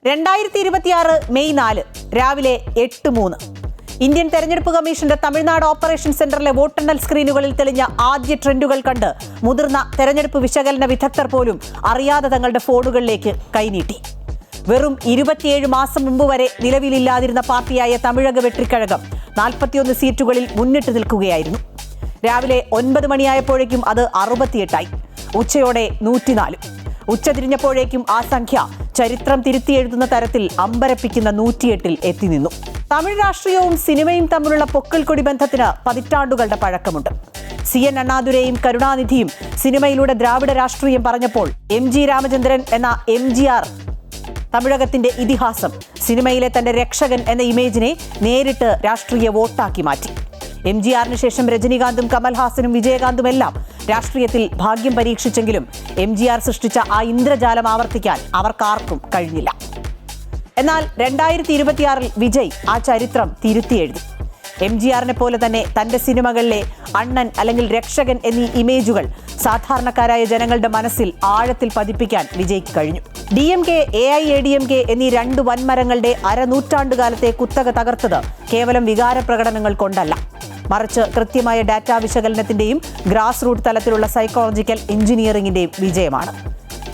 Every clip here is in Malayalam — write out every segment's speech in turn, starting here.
2026 മെയ് 4 രാവിലെ 8:03 ഇന്ത്യൻ തെരഞ്ഞെടുപ്പ് കമ്മീഷന്റെ തമിഴ്നാട് ഓപ്പറേഷൻ സെന്ററിലെ വോട്ടെണ്ണൽ സ്ക്രീനുകളിൽ തെളിഞ്ഞ ആദ്യ ട്രെൻഡുകൾ കണ്ട് മുതിർന്ന തെരഞ്ഞെടുപ്പ് വിശകലന വിദഗ്ധർ പോലും അറിയാതെ തങ്ങളുടെ ഫോണുകളിലേക്ക് കൈനീട്ടി. വെറും 27 മാസം മുമ്പ് വരെ നിലവിലില്ലാതിരുന്ന പാർട്ടിയായ തമിഴക വെട്രിക്കഴകം 41 സീറ്റുകളിൽ മുന്നിട്ട് നിൽക്കുകയായിരുന്നു. രാവിലെ 9 മണിയായപ്പോഴേക്കും അത് 68ആയി. ഉച്ചയോടെ 104. ഉച്ചതിരിഞ്ഞപ്പോഴേക്കും ആ സംഖ്യ ചരിത്രം തിരുത്തിയെഴുതുന്ന തരത്തിൽ അമ്പരപ്പിക്കുന്ന 108-ൽ എത്തി നിന്നു. തമിഴ് രാഷ്ട്രീയവും സിനിമയും തമ്മിലുള്ള പൊക്കിൾക്കൊടി ബന്ധത്തിന് പതിറ്റാണ്ടുകളുടെ പഴക്കമുണ്ട്. CN അണ്ണാദുരയും കരുണാനിധിയും സിനിമയിലൂടെ ദ്രാവിഡ രാഷ്ട്രീയം പറഞ്ഞപ്പോൾ MG രാമചന്ദ്രൻ എന്ന MGR തമിഴകത്തിന്റെ ഇതിഹാസം സിനിമയിലെ തന്റെ രക്ഷകൻ എന്ന ഇമേജിനെ നേരിട്ട് രാഷ്ട്രീയ വോട്ടാക്കി മാറ്റി. MGRന് ശേഷം രജനികാന്തും കമൽഹാസനും വിജയകാന്തും എല്ലാം രാഷ്ട്രീയത്തിൽ ഭാഗ്യം പരീക്ഷിച്ചെങ്കിലും MGR സൃഷ്ടിച്ച ആ ഇന്ദ്രജാലം ആവർത്തിക്കാൻ അവർക്കാർക്കും കഴിഞ്ഞില്ല. എന്നാൽ 2026-ൽ വിജയ് ആ ചരിത്രം തിരുത്തിയെഴുതി. MGRനെ പോലെ തന്നെ തന്റെ സിനിമകളിലെ അണ്ണൻ അല്ലെങ്കിൽ രക്ഷകൻ എന്നീ ഇമേജുകൾ സാധാരണക്കാരായ ജനങ്ങളുടെ മനസ്സിൽ ആഴത്തിൽ പതിപ്പിക്കാൻ വിജയ്ക്ക് കഴിഞ്ഞു. DMK, AIADMK എന്നീ രണ്ട് വൻമരങ്ങളുടെ അരനൂറ്റാണ്ടുകാലത്തെ കുത്തക തകർത്തത് കേവലം വികാര പ്രകടനങ്ങൾ കൊണ്ടല്ല, മറിച്ച് കൃത്യമായ ഡാറ്റാ വിശകലനത്തിന്റെയും ഗ്രാസ് റൂട്ട് തലത്തിലുള്ള സൈക്കോളജിക്കൽ എഞ്ചിനീയറിംഗിന്റെയും വിജയമാണ്.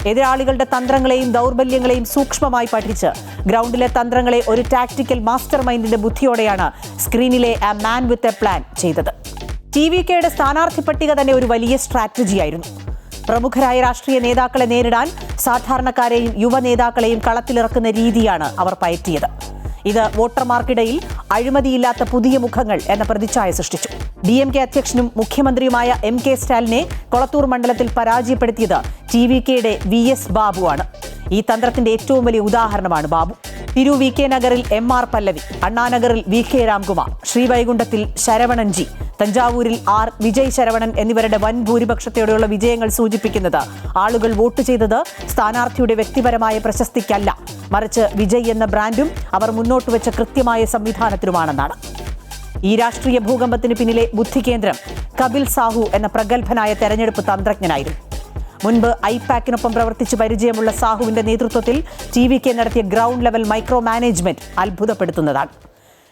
എതിരാളികളുടെ തന്ത്രങ്ങളെയും ദൗർബല്യങ്ങളെയും സൂക്ഷ്മമായി പഠിച്ച് ഗ്രൗണ്ടിലെ തന്ത്രങ്ങളെ ഒരു ടാക്ടിക്കൽ മാസ്റ്റർ മൈൻഡിന്റെ ബുദ്ധിയോടെയാണ് സ്ക്രീനിലെ ആ മാൻ വിത്ത് എ പ്ലാൻ ചെയ്തത്. TVKയുടെ സ്ഥാനാർത്ഥി പട്ടിക തന്നെ ഒരു വലിയ സ്ട്രാറ്റജിയായിരുന്നു. പ്രമുഖരായ രാഷ്ട്രീയ നേതാക്കളെ നേരിടാൻ സാധാരണക്കാരെയും യുവ നേതാക്കളെയും കളത്തിലിറക്കുന്ന രീതിയാണ് അവർ പയറ്റിയത്. ഇത് വോട്ടർമാർക്കിടയിൽ അഴിമതിയില്ലാത്ത പുതിയ മുഖങ്ങൾ എന്ന പ്രതിച്ഛായ സൃഷ്ടിച്ചു. DMK അധ്യക്ഷനും മുഖ്യമന്ത്രിയുമായ MK സ്റ്റാലിനെ കൊളത്തൂർ മണ്ഡലത്തിൽ പരാജയപ്പെടുത്തിയത് TVKയുടെ VS ബാബുവാണ്. ഈ തന്ത്രത്തിന്റെ ഏറ്റവും വലിയ ഉദാഹരണമാണ് ബാബു. VK നഗറിൽ MR പല്ലവി, അണ്ണാനഗറിൽ VK Ramkumar, ശ്രീവൈകുണ്ഠത്തിൽ Saravanan G, തഞ്ചാവൂരിൽ R Vijay Saravanan എന്നിവരുടെ വൻ ഭൂരിപക്ഷത്തോടെയുള്ള വിജയങ്ങൾ സൂചിപ്പിക്കുന്നത് ആളുകൾ വോട്ട് ചെയ്തത് സ്ഥാനാർത്ഥിയുടെ വ്യക്തിപരമായ പ്രശസ്തിക്കല്ല, മറിച്ച് വിജയ് എന്ന ബ്രാൻഡും അവർ മുന്നോട്ട് വെച്ച കൃത്യമായ സംവിധാനത്തിലുമാണെന്നാണ്. ഈ രാഷ്ട്രീയ ഭൂകമ്പത്തിന് പിന്നിലെ ബുദ്ധികേന്ദ്രം കപിൽ സാഹു എന്ന പ്രഗത്ഭനായ തെരഞ്ഞെടുപ്പ് തന്ത്രജ്ഞനായിരുന്നു. മുൻപ് IPAC-നൊപ്പം പ്രവർത്തിച്ച് പരിചയമുള്ള സാഹുവിന്റെ നേതൃത്വത്തിൽ TVK നടത്തിയ ഗ്രൗണ്ട് ലെവൽ മൈക്രോ മാനേജ്മെന്റ് അത്ഭുതപ്പെടുത്തുന്നതാണ്.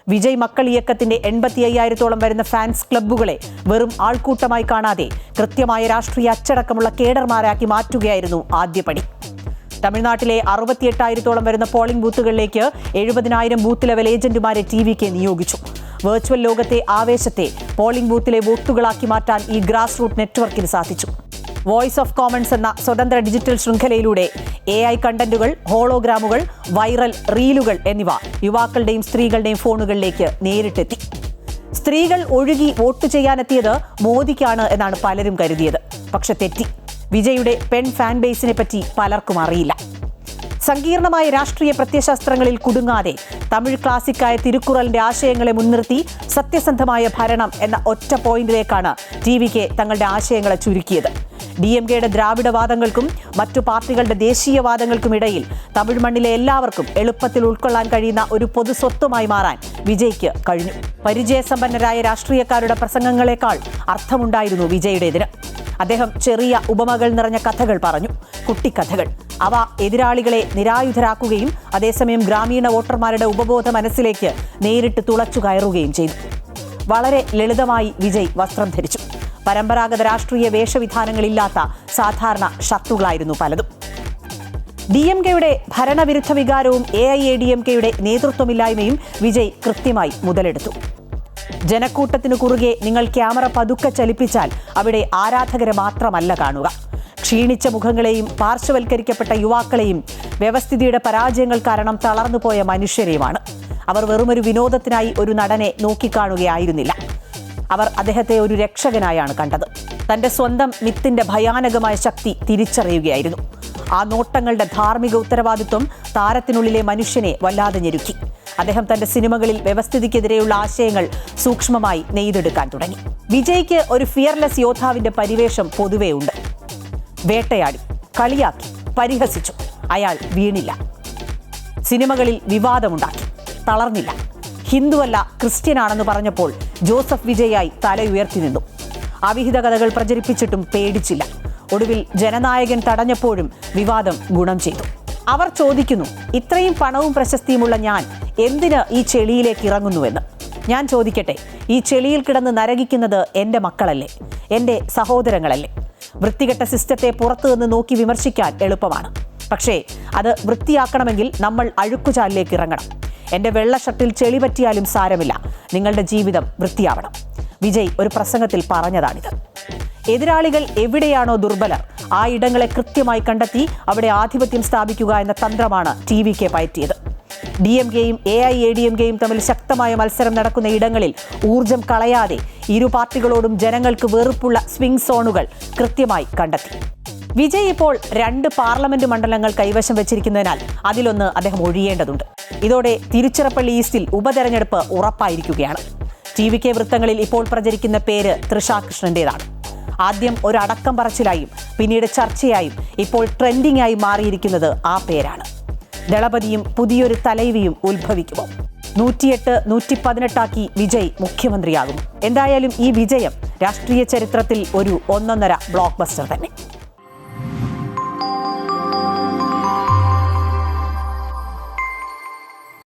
വിജയ് മക്കൾ ഇയക്കത്തിന്റെ 85,000-ഓളം വരുന്ന ഫാൻസ് ക്ലബ്ബുകളെ വെറും ആൾക്കൂട്ടമായി കാണാതെ കൃത്യമായ രാഷ്ട്രീയ അച്ചടക്കമുള്ള കേഡർമാരാക്കി മാറ്റുകയായിരുന്നു ആദ്യപടി. തമിഴ്നാട്ടിലെ 68,000-ഓളം വരുന്ന പോളിംഗ് ബൂത്തുകളിലേക്ക് 70,000 ബൂത്ത് ലെവൽ ഏജന്റുമാരെ TVK നിയോഗിച്ചു. വെർച്വൽ ലോകത്തെ ആവേശത്തെ പോളിംഗ് ബൂത്തിലെ വോട്ടുകളാക്കി മാറ്റാൻ ഈ ഗ്രാസ് റൂട്ട് നെറ്റ്വർക്കിന് സാധിച്ചു. വോയിസ് ഓഫ് കോമൺസ് എന്ന സ്വതന്ത്ര ഡിജിറ്റൽ ശൃംഖലയിലൂടെ AI കണ്ടന്റുകൾ, ഹോളോഗ്രാമുകൾ, വൈറൽ റീലുകൾ എന്നിവ യുവാക്കളുടെയും സ്ത്രീകളുടെയും ഫോണുകളിലേക്ക് നേരിട്ടെത്തി. സ്ത്രീകൾ ഒഴുകി വോട്ട് ചെയ്യാനെത്തിയത് മോദിക്കാണ് എന്നാണ് പലരും കരുതിയത്. പക്ഷെ തെറ്റി. വിജയുടെ പെൺ ഫാൻ ബേസിനെ പറ്റി പലർക്കും അറിയില്ല. സങ്കീർണമായ രാഷ്ട്രീയ പ്രത്യയശാസ്ത്രങ്ങളിൽ കുടുങ്ങാതെ തമിഴ് ക്ലാസിക്കായ തിരുക്കുറലിന്റെ ആശയങ്ങളെ മുൻനിർത്തി സത്യസന്ധമായ ഭരണം എന്ന ഒറ്റ പോയിന്റിലേക്കാണ് TVK തങ്ങളുടെ ആശയങ്ങളെ ചുരുക്കിയത്. DMKയുടെ ദ്രാവിഡവാദങ്ങൾക്കും മറ്റു പാർട്ടികളുടെ ദേശീയവാദങ്ങൾക്കും ഇടയിൽ തമിഴ് മണ്ണിലെ എല്ലാവർക്കും എളുപ്പത്തിൽ ഉൾക്കൊള്ളാൻ കഴിയുന്ന ഒരു പൊതു സ്വത്വമായി മാറാൻ വിജയ്ക്ക് കഴിഞ്ഞു. പരിചയസമ്പന്നരായ രാഷ്ട്രീയക്കാരുടെ പ്രസംഗങ്ങളെക്കാൾ അർത്ഥമുണ്ടായിരുന്നു വിജയുടേതിന്. അദ്ദേഹം ചെറിയ ഉപമകൾ നിറഞ്ഞ കഥകൾ പറഞ്ഞു, കുട്ടിക്കഥകൾ. അവ എതിരാളികളെ നിരായുധരാക്കുകയും അതേസമയം ഗ്രാമീണ വോട്ടർമാരുടെ ഉപബോധ മനസ്സിലേക്ക് നേരിട്ട് തുളച്ചു കയറുകയും ചെയ്തു. വളരെ ലളിതമായി വിജയ് വസ്ത്രം ധരിച്ചു. പരമ്പരാഗത രാഷ്ട്രീയ വേഷവിധാനങ്ങളില്ലാത്ത സാധാരണ ഷർട്ടുകളായിരുന്നു പലതും. DMKയുടെ ഭരണവിരുദ്ധ വികാരവും AIADMKയുടെ നേതൃത്വമില്ലായ്മയും വിജയ് കൃത്യമായി മുതലെടുത്തു. ജനക്കൂട്ടത്തിനു കുറുകെ നിങ്ങൾ ക്യാമറ പതുക്കെ ചലിപ്പിച്ചാൽ അവിടെ ആരാധകരെ മാത്രമല്ല കാണുക, ക്ഷീണിച്ച മുഖങ്ങളെയും പാർശ്വവൽക്കരിക്കപ്പെട്ട യുവാക്കളെയും വ്യവസ്ഥിതിയുടെ പരാജയങ്ങൾ കാരണം തളർന്നുപോയ മനുഷ്യരെയുമാണ്. അവർ വെറുമൊരു വിനോദത്തിനായി ഒരു നടനെ നോക്കിക്കാണുകയായിരുന്നില്ല. അവർ അദ്ദേഹത്തെ ഒരു രക്ഷകനായാണ് കണ്ടത്. തന്റെ സ്വന്തം മിത്തിന്റെ ഭയാനകമായ ശക്തി തിരിച്ചറിയുകയായിരുന്നു. ആ നോട്ടങ്ങളുടെ ധാർമ്മിക ഉത്തരവാദിത്വം താരത്തിനുള്ളിലെ മനുഷ്യനെ വല്ലാതെ ഞെരുക്കി. അദ്ദേഹം തന്റെ സിനിമകളിൽ വ്യവസ്ഥിതിക്കെതിരെയുള്ള ആശയങ്ങൾ സൂക്ഷ്മമായി നെയ്തെടുക്കാൻ തുടങ്ങി. വിജയ്ക്ക് ഒരു ഫിയർലെസ് യോദ്ധാവിന്റെ പരിവേഷം പൊതുവേ ഉണ്ട്. വേട്ടയാടി, കളിയാക്കി, പരിഹസിച്ചു. അയാൾ വീണില്ല. സിനിമകളിൽ വിവാദമുണ്ടാക്കി, തളർന്നില്ല. ഹിന്ദുവല്ല ക്രിസ്ത്യനാണെന്ന് പറഞ്ഞപ്പോൾ ജോസഫ് വിജയായി തല ഉയർത്തി നിന്നു. അവിഹിത കഥകൾ പ്രചരിപ്പിച്ചിട്ടും പേടിച്ചില്ല. ഒടുവിൽ ജനനായകൻ തടഞ്ഞപ്പോഴും വിവാദം ഗുണം ചെയ്തു. അവർ ചോദിക്കുന്നു, ഇത്രയും പണവും പ്രശസ്തിയുമുള്ള ഞാൻ എന്തിന് ഈ ചെളിയിലേക്ക് ഇറങ്ങുന്നുവെന്ന്. ഞാൻ ചോദിക്കട്ടെ, ഈ ചെളിയിൽ കിടന്ന് നരകിക്കുന്നത് എൻ്റെ മക്കളല്ലേ, എൻ്റെ സഹോദരങ്ങളല്ലേ? വൃത്തികെട്ട സിസ്റ്റത്തെ പുറത്തുനിന്ന് നോക്കി വിമർശിക്കാൻ എളുപ്പമാണ്. പക്ഷേ അത് വൃത്തിയാക്കണമെങ്കിൽ നമ്മൾ അഴുക്കുചാലിലേക്ക് ഇറങ്ങണം. എൻ്റെ വെള്ള ഷർട്ടിൽ ചെളി പറ്റിയാലും സാരമില്ല, നിങ്ങളുടെ ജീവിതം വൃത്തിയാവണം. വിജയ് ഒരു പ്രസംഗത്തിൽ പറഞ്ഞതാണിത്. എതിരാളികൾ എവിടെയാണോ ദുർബലർ ആ ഇടങ്ങളെ കൃത്യമായി കണ്ടെത്തി അവിടെ ആധിപത്യം സ്ഥാപിക്കുക എന്ന തന്ത്രമാണ് TVK പയറ്റിയത്. DMKയും AIADMKയും തമ്മിൽ ശക്തമായ മത്സരം നടക്കുന്ന ഇടങ്ങളിൽ ഊർജം കളയാതെ ഇരു പാർട്ടികളോടും ജനങ്ങൾക്ക് വെറുപ്പുള്ള സ്വിംഗ് സോണുകൾ കൃത്യമായി കണ്ടെത്തി. വിജയ് ഇപ്പോൾ 2 പാർലമെന്റ് മണ്ഡലങ്ങൾ കൈവശം വെച്ചിരിക്കുന്നതിനാൽ അതിലൊന്ന് അദ്ദേഹം ഒഴിയേണ്ടതുണ്ട്. ഇതോടെ തിരുച്ചിറപ്പള്ളി ഈസ്റ്റിൽ ഉപതെരഞ്ഞെടുപ്പ് ഉറപ്പായിരിക്കുകയാണ്. TVK വൃത്തങ്ങളിൽ ഇപ്പോൾ പ്രചരിക്കുന്ന പേര് തൃഷ കൃഷ്ണന്റേതാണ്. ആദ്യം ഒരു അടക്കം പറച്ചിലായും പിന്നീട് ചർച്ചയായും ഇപ്പോൾ ട്രെൻഡിംഗ് ആയി മാറിയിരിക്കുന്നത് ആ പേരാണ്. ദളപതിയും പുതിയൊരു തലൈവിയും ഉത്ഭവിക്കുമോ? 108 118 വിജയ് മുഖ്യമന്ത്രിയാകും. എന്തായാലും ഈ വിജയം രാഷ്ട്രീയ ചരിത്രത്തിൽ ഒരു 1.5 ബ്ലോക്ക് ബസ്റ്റർ തന്നെ.